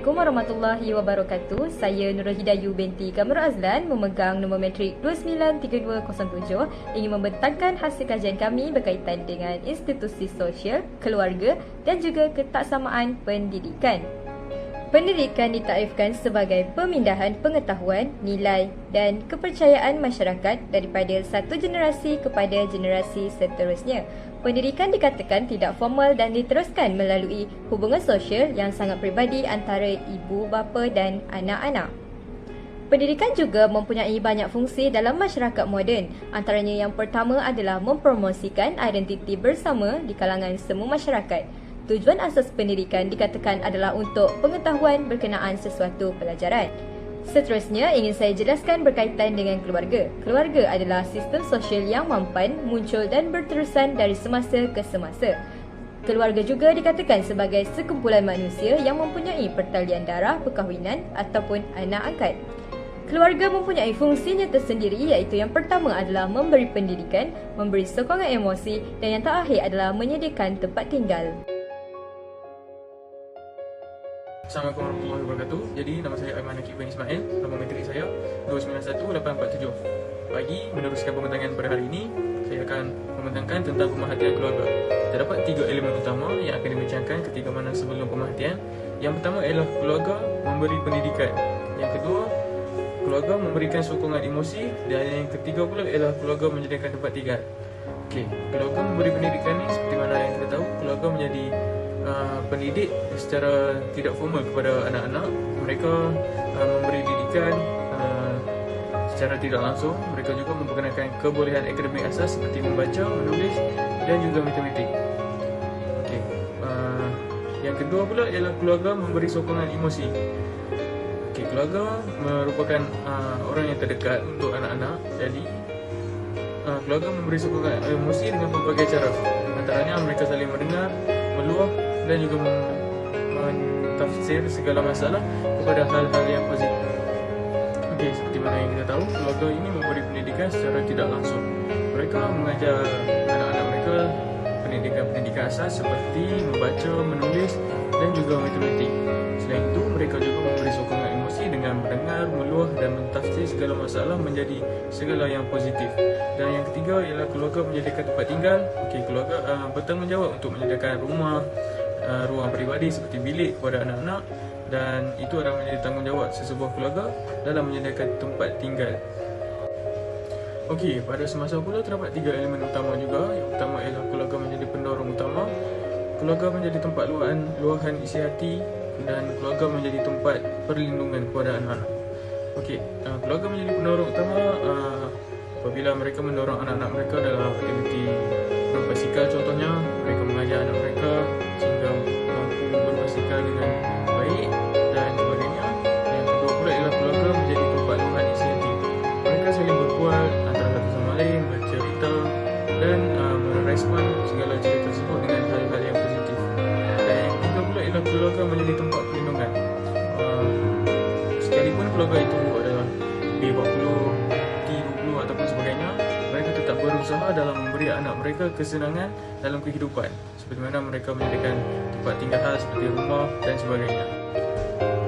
Assalamualaikum warahmatullahi wabarakatuh. Saya Nurul Hidayu binti Kamarul Azlan, memegang nombor matrik 293207, ingin membentangkan hasil kajian kami berkaitan dengan institusi sosial, keluarga dan juga ketaksamaan pendidikan. Pendidikan ditakifkan sebagai pemindahan pengetahuan, nilai dan kepercayaan masyarakat daripada satu generasi kepada generasi seterusnya. Pendidikan dikatakan tidak formal dan diteruskan melalui hubungan sosial yang sangat peribadi antara ibu, bapa dan anak-anak. Pendidikan juga mempunyai banyak fungsi dalam masyarakat moden. Antaranya yang pertama adalah mempromosikan identiti bersama di kalangan semua masyarakat. Tujuan asas pendidikan dikatakan adalah untuk pengetahuan berkenaan sesuatu pelajaran. Seterusnya, ingin saya jelaskan berkaitan dengan keluarga. Keluarga adalah sistem sosial yang mampan, muncul dan berterusan dari semasa ke semasa. Keluarga juga dikatakan sebagai sekumpulan manusia yang mempunyai pertalian darah, perkahwinan ataupun anak angkat. Keluarga mempunyai fungsinya tersendiri, iaitu yang pertama adalah memberi pendidikan, memberi sokongan emosi dan yang terakhir adalah menyediakan tempat tinggal. Assalamualaikum warahmatullahi wabarakatuh. Jadi nama saya Aiman Nakib bin Ismail. Nombor matrik saya 291847. Bagi meneruskan pembentangan pada hari ini, saya akan membentangkan tentang pemerhatian keluarga. Terdapat 3 elemen utama yang akan dibincangkan ketika mana sebelum pemerhatian. Yang pertama ialah keluarga memberi pendidikan. Yang kedua, keluarga memberikan sokongan emosi. Dan yang ketiga pula ialah keluarga menyediakan tempat tinggal. Okey, keluarga memberi pendidikan ni seperti mana yang kita tahu, keluarga menjadi pendidik secara tidak formal kepada anak-anak. Mereka memberi didikan secara tidak langsung. Mereka juga memperkenalkan kebolehan akademik asas seperti membaca, menulis dan juga matematik. Okay. Yang kedua pula ialah keluarga memberi sokongan emosi. Okay, keluarga merupakan orang yang terdekat untuk anak-anak. Jadi keluarga memberi sokongan emosi dengan berbagai cara. Antaranya mereka saling mendengar, meluah dan juga mentafsir segala masalah kepada hal-hal yang positif. Okey, seperti mana yang kita tahu, keluarga ini memberi pendidikan secara tidak langsung. Mereka mengajar anak-anak mereka pendidikan asas seperti membaca, menulis dan juga matematik. Selain itu, mereka juga memberi sokongan emosi dengan mendengar, meluah dan mentafsir segala masalah menjadi segala yang positif. Dan yang ketiga ialah keluarga menyediakan tempat tinggal. Okey, keluarga bertanggungjawab untuk menyediakan rumah, ruang peribadi seperti bilik kepada anak-anak, dan itu adalah menjadi tanggungjawab sesebuah keluarga dalam menyediakan tempat tinggal. Okey, pada semasa pula terdapat 3 elemen utama juga. Yang pertama ialah keluarga menjadi pendorong utama, keluarga menjadi tempat luahan isi hati, dan keluarga menjadi tempat perlindungan kepada anak-anak. Okey, keluarga menjadi pendorong utama apabila mereka mendorong anak-anak mereka dalam aktiviti berbasikal contohnya. Mereka mengajar anak mereka sehingga mampu berbasikal dengan baik dan sebagainya. Yang kedua pula ialah keluarga menjadi tempat luahan isi hati. Mereka saling berbual antara satu sama lain, bercerita dan merespon segala cerita tersebut dengan hal-hal yang positif. Dan yang ketiga pula ialah keluarga menjadi tempat perlindungan. Sekalipun keluarga itu adalah B40, T20 ataupun sebagainya, mereka tetap berusaha dalam memberi anak mereka kesenangan dalam kehidupan, seperti mana mereka menyediakan tempat tinggal seperti rumah dan sebagainya.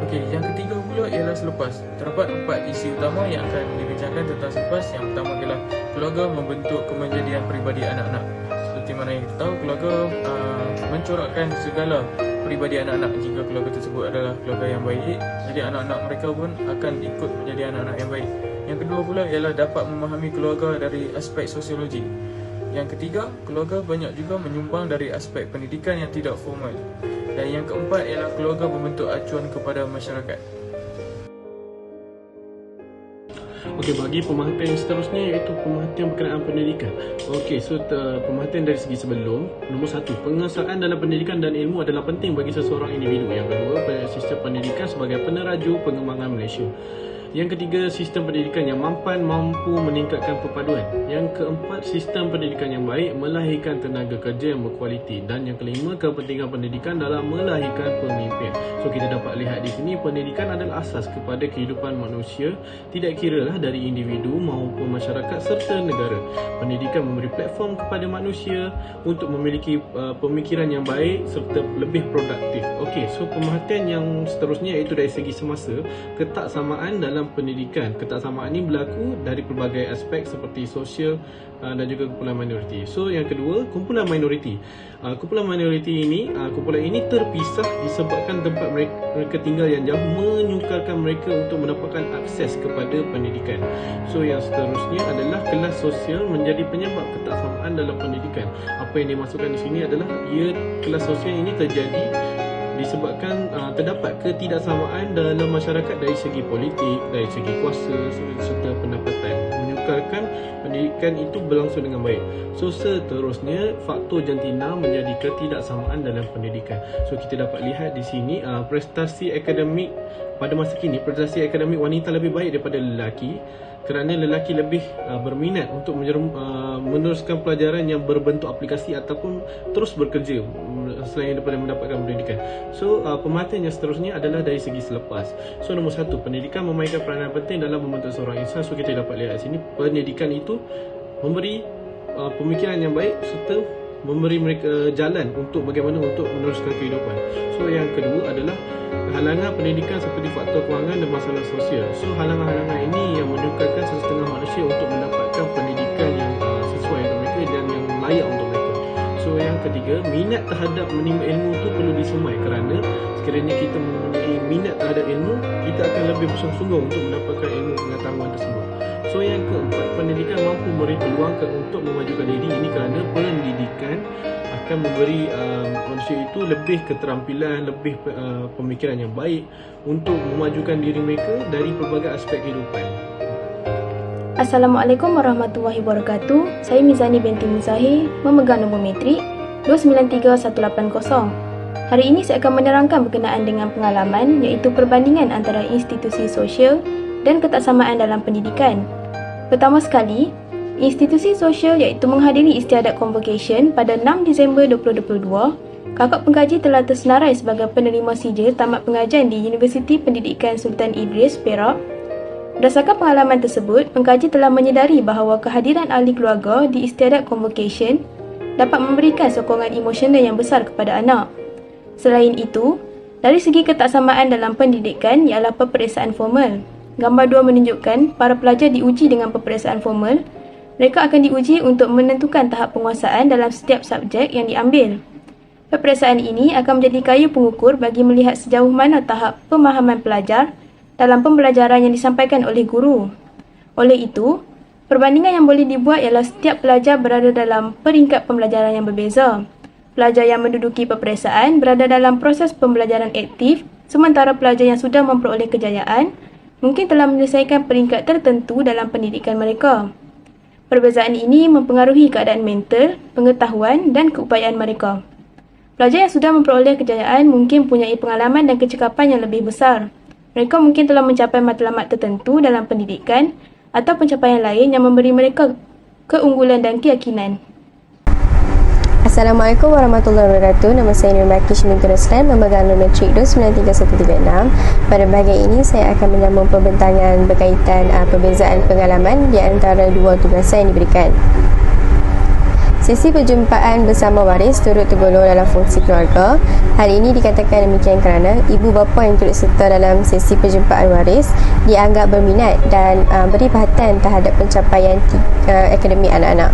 Okey, yang ketiga pula ialah selepas. Terdapat 4 isi utama yang akan dibincangkan tentang selepas. Yang pertama ialah keluarga membentuk kemenjadian peribadi anak-anak. Seperti mana yang kita tahu, keluarga mencorakkan segala peribadi anak-anak. Jika keluarga tersebut adalah keluarga yang baik, jadi anak-anak mereka pun akan ikut menjadi anak-anak yang baik. Yang kedua pula ialah dapat memahami keluarga dari aspek sosiologi. Yang ketiga, keluarga banyak juga menyumbang dari aspek pendidikan yang tidak formal. Dan yang keempat ialah keluarga membentuk acuan kepada masyarakat. Okey, bagi pemerhatian yang seterusnya iaitu pemerhatian berkenaan pendidikan. Okey, so pemerhatian dari segi sebelum. Nombor 1, pengesahan dalam pendidikan dan ilmu adalah penting bagi seseorang individu. Yang kedua, sistem pendidikan sebagai peneraju pengembangan Malaysia. Yang ketiga, sistem pendidikan yang mampan mampu meningkatkan perpaduan. Yang keempat, sistem pendidikan yang baik melahirkan tenaga kerja yang berkualiti. Dan yang kelima, kepentingan pendidikan dalam melahirkan pemimpin. So kita dapat lihat di sini, pendidikan adalah asas kepada kehidupan manusia, tidak kiralah dari individu maupun masyarakat serta negara. Pendidikan memberi platform kepada manusia untuk memiliki pemikiran yang baik serta lebih produktif. Okey, so pemerhatian yang seterusnya iaitu dari segi semasa, ketaksamaan dalam pendidikan. Ketaksamaan ini berlaku dari pelbagai aspek seperti sosial dan juga kumpulan minoriti. So yang kedua, kumpulan minoriti. Kumpulan minoriti ini, kumpulan ini terpisah disebabkan tempat mereka tinggal yang jauh menyukarkan mereka untuk mendapatkan akses kepada pendidikan. So yang seterusnya adalah kelas sosial menjadi penyebab ketaksamaan dalam pendidikan. Apa yang dimaksudkan di sini adalah kelas sosial ini terjadi disebabkan terdapat ketidaksamaan dalam masyarakat dari segi politik, dari segi kuasa serta pendapatan. Menyukarkan pendidikan itu berlangsung dengan baik. So seterusnya, faktor jantina menjadi ketidaksamaan dalam pendidikan. So kita dapat lihat di sini prestasi akademik pada masa kini, prestasi akademik wanita lebih baik daripada lelaki kerana lelaki lebih berminat untuk meneruskan pelajaran yang berbentuk aplikasi ataupun terus bekerja selain daripada mendapatkan pendidikan. So pemerhatian yang seterusnya adalah dari segi selepas. So nombor satu, pendidikan memainkan peranan penting dalam membentuk seorang insan. So kita dapat lihat di sini, pendidikan itu memberi pemikiran yang baik serta memberi mereka jalan untuk bagaimana untuk meneruskan kehidupan. So yang kedua adalah halangan pendidikan seperti faktor kewangan dan masalah sosial. So halangan-halangan ini yang menyukarkan setengah manusia untuk mendapatkan pendidikan yang sesuai untuk mereka dan yang layak untuk mereka. So yang ketiga, minat terhadap menimba ilmu itu perlu disemai kerana sekiranya kita mempunyai minat terhadap ilmu, kita akan lebih bersungguh-sungguh untuk mendapatkan ilmu pengetahuan tersebut. So yang keempat, pendidikan mampu memberi peluang untuk memajukan diri. Ini kerana pendidikan akan memberi manusia itu lebih keterampilan, lebih pemikiran yang baik untuk memajukan diri mereka dari pelbagai aspek kehidupan. Assalamualaikum warahmatullahi wabarakatuh. Saya Mizani binti Muzahir, memegang nombor metrik 293180. Hari ini saya akan menerangkan berkenaan dengan pengalaman iaitu perbandingan antara institusi sosial dan ketaksamaan dalam pendidikan. Pertama sekali, institusi sosial iaitu menghadiri istiadat convocation pada 6 Disember 2022, kakak pengkaji telah tersenarai sebagai penerima sijil tamat pengajian di Universiti Pendidikan Sultan Idris, Perak. Berdasarkan pengalaman tersebut, pengkaji telah menyedari bahawa kehadiran ahli keluarga di istiadat convocation dapat memberikan sokongan emosional yang besar kepada anak. Selain itu, dari segi ketaksamaan dalam pendidikan ialah peperiksaan formal. Gambar 2 menunjukkan para pelajar diuji dengan peperiksaan formal. Mereka akan diuji untuk menentukan tahap penguasaan dalam setiap subjek yang diambil. Peperiksaan ini akan menjadi kayu pengukur bagi melihat sejauh mana tahap pemahaman pelajar dalam pembelajaran yang disampaikan oleh guru. Oleh itu, perbandingan yang boleh dibuat ialah setiap pelajar berada dalam peringkat pembelajaran yang berbeza. Pelajar yang menduduki peperiksaan berada dalam proses pembelajaran aktif, sementara pelajar yang sudah memperoleh kejayaan mungkin telah menyelesaikan peringkat tertentu dalam pendidikan mereka. Perbezaan ini mempengaruhi keadaan mental, pengetahuan dan keupayaan mereka. Pelajar yang sudah memperoleh kejayaan mungkin mempunyai pengalaman dan kecekapan yang lebih besar. Mereka mungkin telah mencapai matlamat tertentu dalam pendidikan atau pencapaian lain yang memberi mereka keunggulan dan keyakinan. Assalamualaikum warahmatullahi wabarakatuh. Nama saya Nur Makish binti Roslan, memegang nombor metrik 293136. Pada bahagian ini saya akan menyambung pembentangan berkaitan perbezaan pengalaman di antara dua tugasan yang diberikan. Sesi perjumpaan bersama waris turut tergolong dalam fungsi keluarga. Hal ini dikatakan demikian kerana ibu bapa yang turut serta dalam sesi perjumpaan waris dianggap berminat dan beri perhatian terhadap pencapaian akademik anak-anak.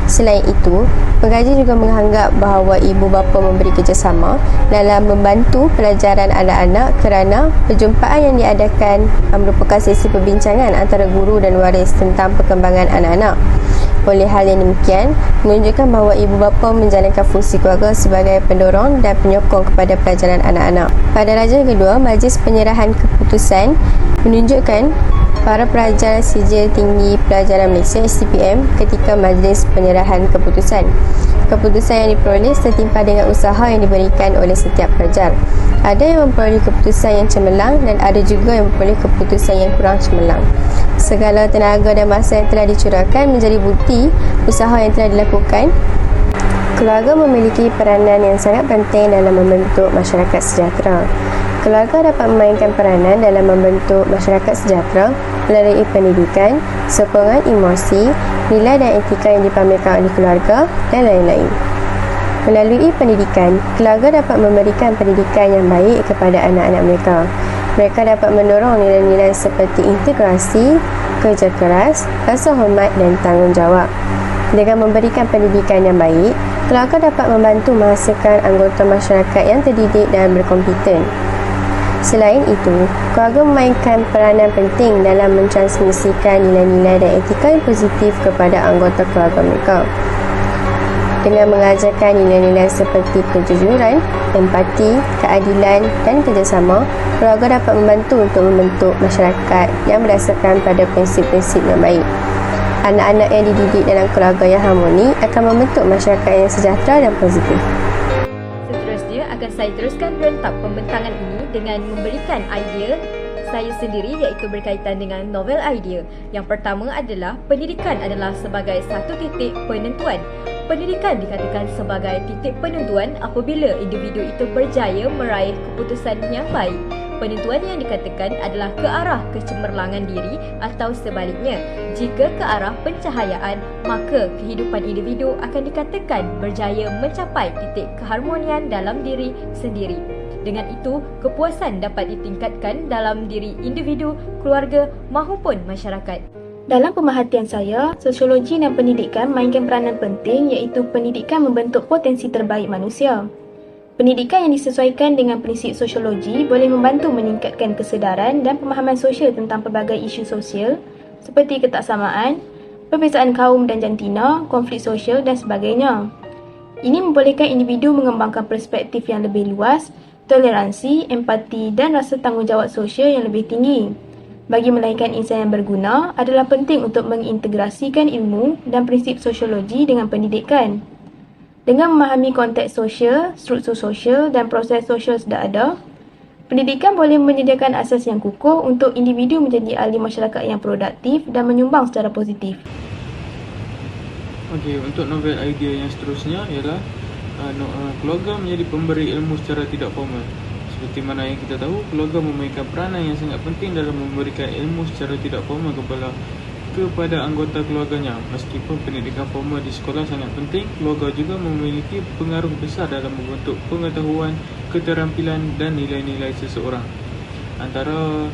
Selain itu, pengkaji juga menganggap bahawa ibu bapa memberi kerjasama dalam membantu pelajaran anak-anak kerana perjumpaan yang diadakan merupakan sesi perbincangan antara guru dan waris tentang perkembangan anak-anak. Oleh hal yang demikian, menunjukkan bahawa ibu bapa menjalankan fungsi keluarga sebagai pendorong dan penyokong kepada pelajaran anak-anak. Pada raja kedua, Majlis Penyerahan Keputusan menunjukkan para pelajar Sijil Tinggi Pelajaran Malaysia STPM ketika Majlis Penyerahan Keputusan. keputusan yang diperoleh setimpa dengan usaha yang diberikan oleh setiap pelajar. Ada yang memperoleh keputusan yang cemerlang dan ada juga yang memperoleh keputusan yang kurang cemerlang. Segala tenaga dan masa yang telah dicurahkan menjadi bukti usaha yang telah dilakukan. Keluarga memiliki peranan yang sangat penting dalam membentuk masyarakat sejahtera. Keluarga dapat memainkan peranan dalam membentuk masyarakat sejahtera melalui pendidikan, sokongan emosi, nilai dan etika yang dipamerkan oleh keluarga dan lain-lain. Melalui pendidikan, keluarga dapat memberikan pendidikan yang baik kepada anak-anak mereka. Mereka dapat mendorong nilai-nilai seperti integrasi, kerja keras, rasa hormat dan tanggungjawab. Dengan memberikan pendidikan yang baik, keluarga dapat membantu menghasilkan anggota masyarakat yang terdidik dan berkompeten. Selain itu, keluarga memainkan peranan penting dalam mentransmisikan nilai-nilai dan etika yang positif kepada anggota keluarga mereka. Dengan mengajarkan nilai-nilai seperti kejujuran, empati, keadilan dan kerjasama, keluarga dapat membantu untuk membentuk masyarakat yang berdasarkan pada prinsip-prinsip yang baik. Anak-anak yang dididik dalam keluarga yang harmoni akan membentuk masyarakat yang sejahtera dan positif. Seterusnya akan saya teruskan rentak pembentangan ini dengan memberikan idea saya sendiri iaitu berkaitan dengan novel idea. Yang pertama adalah pendidikan adalah sebagai satu titik penentuan. Pendidikan dikatakan sebagai titik penentuan apabila individu itu berjaya meraih keputusan yang baik. Penentuan yang dikatakan adalah ke arah kecemerlangan diri atau sebaliknya. Jika ke arah pencahayaan, maka kehidupan individu akan dikatakan berjaya mencapai titik keharmonian dalam diri sendiri. Dengan itu, kepuasan dapat ditingkatkan dalam diri individu, keluarga maupun masyarakat. Dalam pemerhatian saya, sosiologi dan pendidikan mainkan peranan penting iaitu pendidikan membentuk potensi terbaik manusia. Pendidikan yang disesuaikan dengan prinsip sosiologi boleh membantu meningkatkan kesedaran dan pemahaman sosial tentang pelbagai isu sosial seperti ketaksamaan, perbezaan kaum dan jantina, konflik sosial dan sebagainya. Ini membolehkan individu mengembangkan perspektif yang lebih luas, toleransi, empati dan rasa tanggungjawab sosial yang lebih tinggi. Bagi melahirkan insan yang berguna adalah penting untuk mengintegrasikan ilmu dan prinsip sosiologi dengan pendidikan. Dengan memahami konteks sosial, struktur sosial dan proses sosial sudah ada, pendidikan boleh menyediakan asas yang kukuh untuk individu menjadi ahli masyarakat yang produktif dan menyumbang secara positif. Okey, untuk novel idea yang seterusnya ialah keluarga menjadi pemberi ilmu secara tidak formal. Seperti mana yang kita tahu, keluarga memainkan peranan yang sangat penting dalam memberikan ilmu secara tidak formal kepada anggota keluarganya. Meskipun pendidikan formal di sekolah sangat penting, keluarga juga memiliki pengaruh besar dalam membentuk pengetahuan, keterampilan dan nilai-nilai seseorang. Antara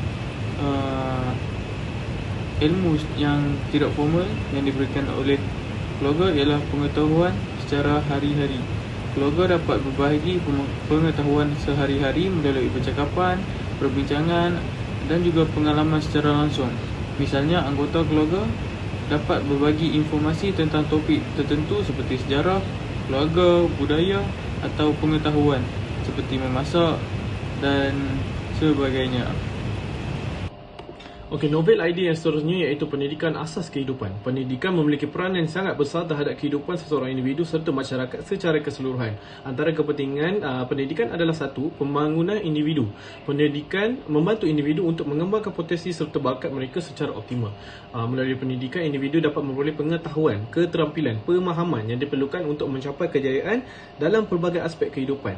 ilmu yang tidak formal yang diberikan oleh keluarga ialah pengetahuan secara hari-hari. Keluarga dapat berbahagi pengetahuan sehari-hari melalui percakapan, perbincangan dan juga pengalaman secara langsung. Misalnya, anggota keluarga dapat berbagi informasi tentang topik tertentu seperti sejarah, keluarga, budaya atau pengetahuan seperti memasak dan sebagainya. Okey, novel idea yang seterusnya iaitu pendidikan asas kehidupan. Pendidikan memiliki peranan yang sangat besar terhadap kehidupan seseorang individu serta masyarakat secara keseluruhan. Antara kepentingan pendidikan adalah satu, pembangunan individu. Pendidikan membantu individu untuk mengembangkan potensi serta bakat mereka secara optimal. Melalui pendidikan, individu dapat memperoleh pengetahuan, keterampilan, pemahaman yang diperlukan untuk mencapai kejayaan dalam pelbagai aspek kehidupan.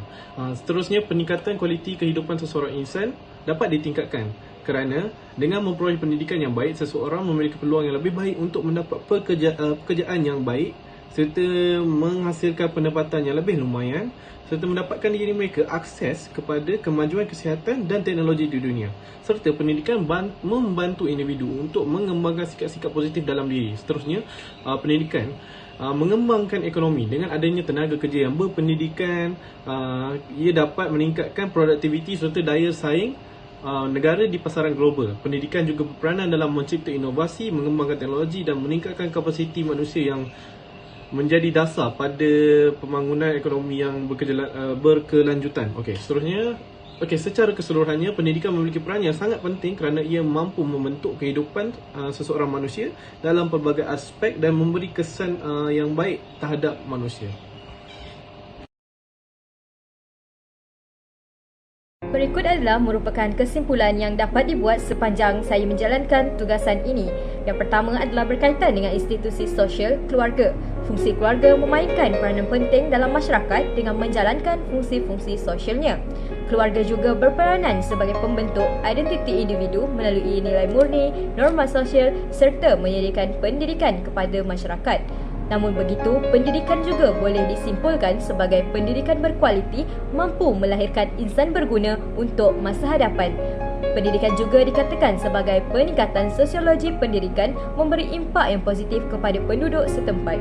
Seterusnya, peningkatan kualiti kehidupan seseorang insan dapat ditingkatkan. Kerana dengan memperoleh pendidikan yang baik, seseorang memiliki peluang yang lebih baik untuk mendapat pekerjaan yang baik serta menghasilkan pendapatan yang lebih lumayan serta mendapatkan diri mereka akses kepada kemajuan kesihatan dan teknologi di dunia. Serta pendidikan membantu individu untuk mengembangkan sikap-sikap positif dalam diri. Seterusnya, pendidikan mengembangkan ekonomi. Dengan adanya tenaga kerja yang berpendidikan, ia dapat meningkatkan produktiviti serta daya saing negara di pasaran global. Pendidikan juga berperanan dalam mencipta inovasi, mengembangkan teknologi dan meningkatkan kapasiti manusia yang menjadi dasar pada pembangunan ekonomi yang berkelanjutan. Seterusnya, secara keseluruhannya, pendidikan memiliki peran yang sangat penting kerana ia mampu membentuk kehidupan seseorang manusia dalam pelbagai aspek dan memberi kesan yang baik terhadap manusia. Berikut adalah merupakan kesimpulan yang dapat dibuat sepanjang saya menjalankan tugasan ini. Yang pertama adalah berkaitan dengan institusi sosial keluarga. Fungsi keluarga memainkan peranan penting dalam masyarakat dengan menjalankan fungsi-fungsi sosialnya. Keluarga juga berperanan sebagai pembentuk identiti individu melalui nilai murni, norma sosial serta menyediakan pendidikan kepada masyarakat. Namun begitu, pendidikan juga boleh disimpulkan sebagai pendidikan berkualiti mampu melahirkan insan berguna untuk masa hadapan. Pendidikan juga dikatakan sebagai peningkatan sosiologi pendidikan memberi impak yang positif kepada penduduk setempat.